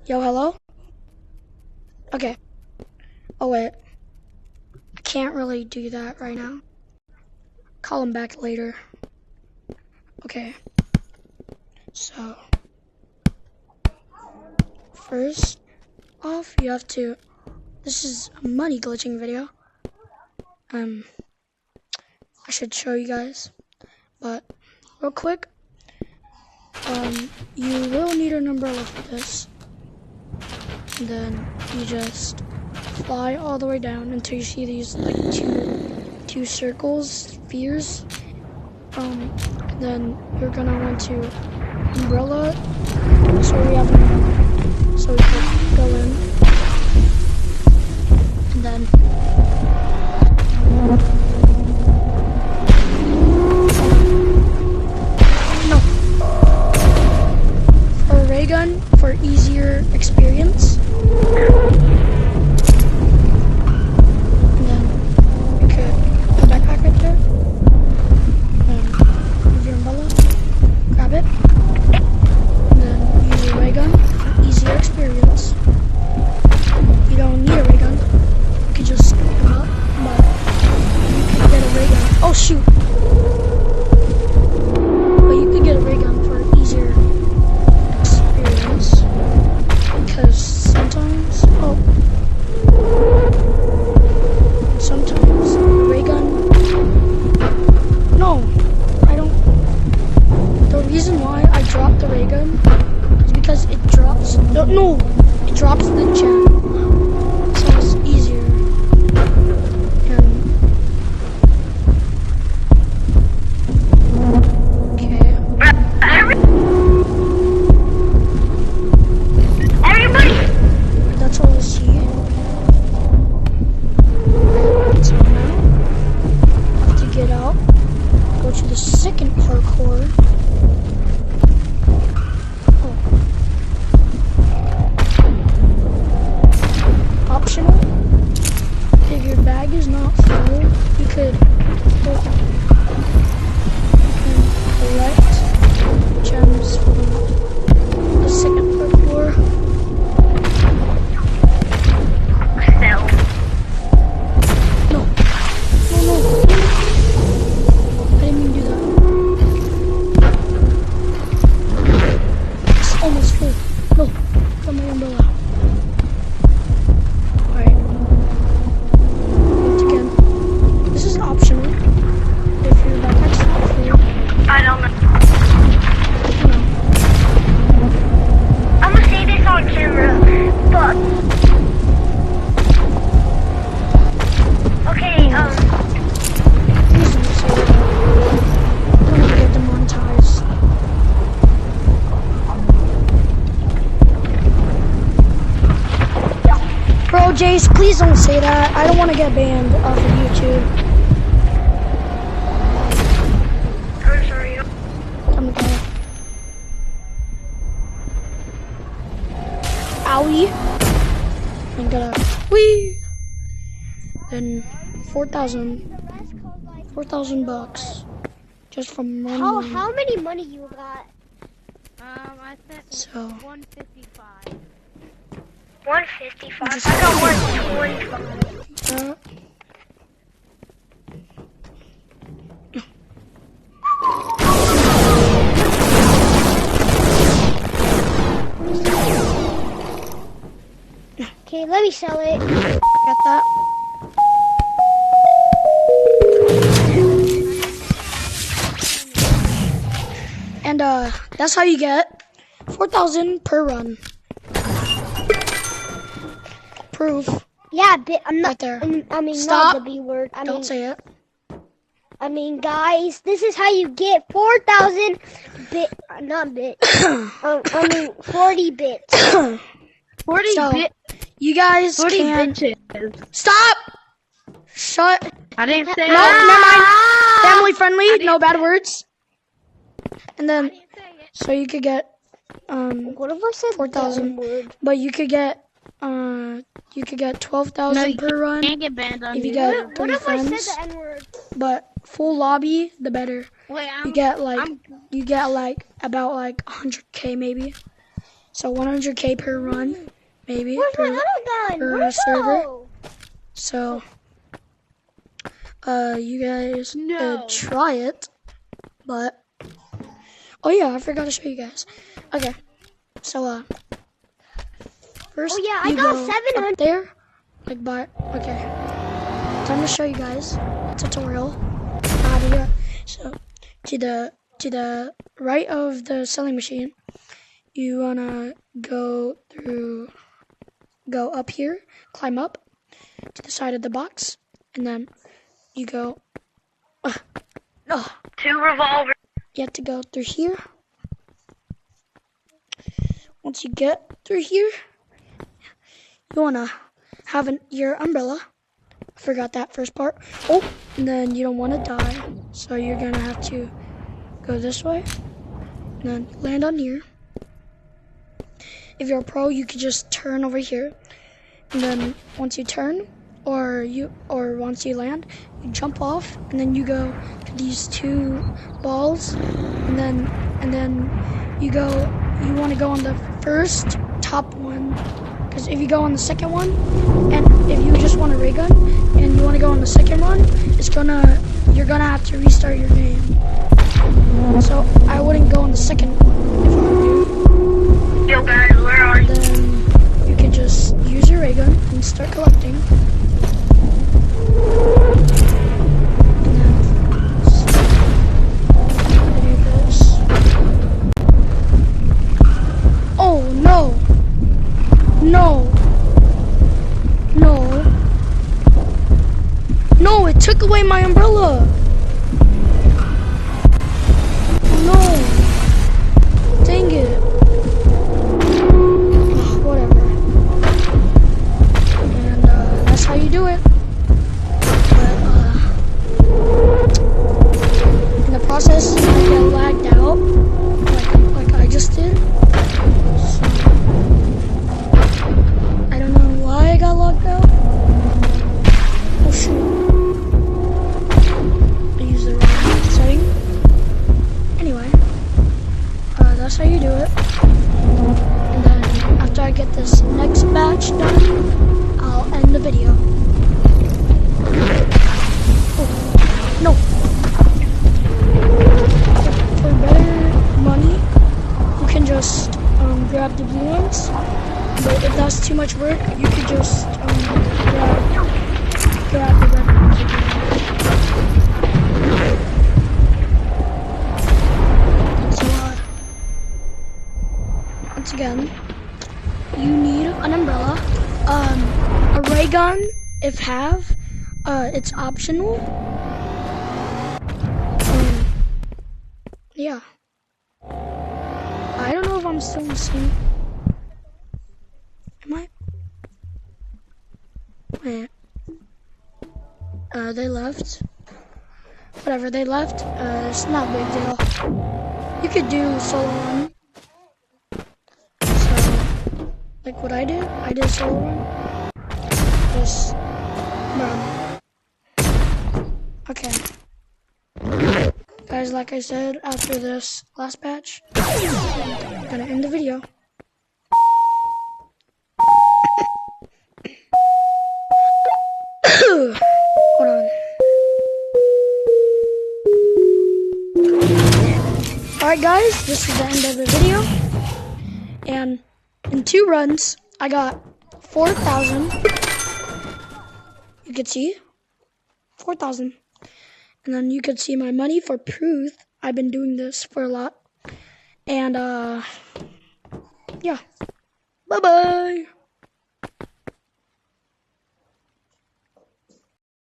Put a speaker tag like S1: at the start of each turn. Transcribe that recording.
S1: Yo, hello? Okay. Oh, wait. I can't really do that right now. Call him back later. Okay. So, first off, you have to... This is a money glitching video. I should show you guys. But, real quick, you will need an umbrella for this. And then you just fly all the way down until you see these like two circles, spheres. Then you're gonna want to umbrella. So we have an umbrella. So we can go in, and then no for a ray gun for easier experience. Oh shoot! But you could get a ray gun for easier experience because sometimes sometimes a ray gun. No, I don't. The reason why I dropped the ray gun is because it drops. No, it drops the gem, so it's easier. Jace, please don't say that. I don't want to get banned off of YouTube.
S2: I'm sorry.
S1: I'm okay. Owie. I'm gonna whee. Then 4,000 bucks just from running.
S2: How many money you got?
S3: I think
S1: so
S3: 155.
S2: 155. I got 125. Okay, let me sell it.
S1: Got that. And that's how you get 4,000 per run. Proof.
S2: Yeah, but I'm not
S1: right there.
S2: I mean,
S1: Stop.
S2: not the B word.
S1: Don't say it.
S2: I mean, guys, this is how you get 4,000 bit, not bit. I mean, 40 bits.
S3: 40
S1: So,
S3: bit.
S1: You guys
S3: 40
S1: can
S3: bitches.
S1: stop. Shut.
S3: I didn't say
S1: No,
S3: that.
S1: never mind. Family friendly. No bad words. And then, so you could get
S2: What if I said
S1: 4,000,
S2: that word?
S1: but you could get 12,000 per run
S3: Can't get banned on
S1: if you
S3: you.
S1: get
S2: What
S1: 3
S2: if I
S1: friends.
S2: said the N-word?
S1: But full lobby, the better.
S3: Wait,
S1: You get like about like 100K maybe. So 100k per run, maybe
S2: Where's my
S1: per,
S2: other gun?
S1: per
S2: Where'd it
S1: server.
S2: go?
S1: So you guys
S3: No.
S1: try it, but oh yeah, I forgot to show you guys. Okay, so first
S2: Oh, yeah, I
S1: you
S2: got
S1: go
S2: 700.
S1: up there, like by okay. Time to show you guys a tutorial how to do it. So to the right of the selling machine, you wanna go up here, climb up to the side of the box, and then you go.
S3: Two revolvers.
S1: You have to go through here. Once you get through here, you wanna have your umbrella. I forgot that first part. Oh, and then you don't want to die, so you're gonna have to go this way, and then land on here. If you're a pro, you could just turn over here, and then once you turn, or once you land, you jump off, and then you go to these two balls, and then you want to go on the first top one, because if you go on the second one, and if you just want a ray gun and you want to go on the second one, you're gonna have to restart your game. So I wouldn't go on the second one if I were you.
S3: Yo guys, where are you?
S1: Then you can just use your ray gun and start collecting. Oh no! No! No! No! It took away my umbrella! No! Dang it! Whatever. And that's how you do it. In the process, I get lagged out, like I just did. So, I don't know why I got locked out. Oh shoot! I used the wrong setting. Anyway, that's how you do it. And then after I get this next batch done, I'll end the video. Oh, no. For better money, you can just grab the blue ones. But if that's too much work, you could just grab the red ones. So once again, you need an umbrella, a ray gun if have. It's optional. Yeah. I don't know if I'm still in the same. Am I? Wait. They left. Whatever, they left. It's not a big deal. You could do solo run. So, like what I did solo run. Just run. Okay. Guys, like I said, after this last batch, I'm gonna end the video. Hold on. Alright guys, this is the end of the video. And in 2 runs, I got 4,000. You can see 4,000. And then you could see my money for proof. I've been doing this for a lot. And yeah. Bye-bye.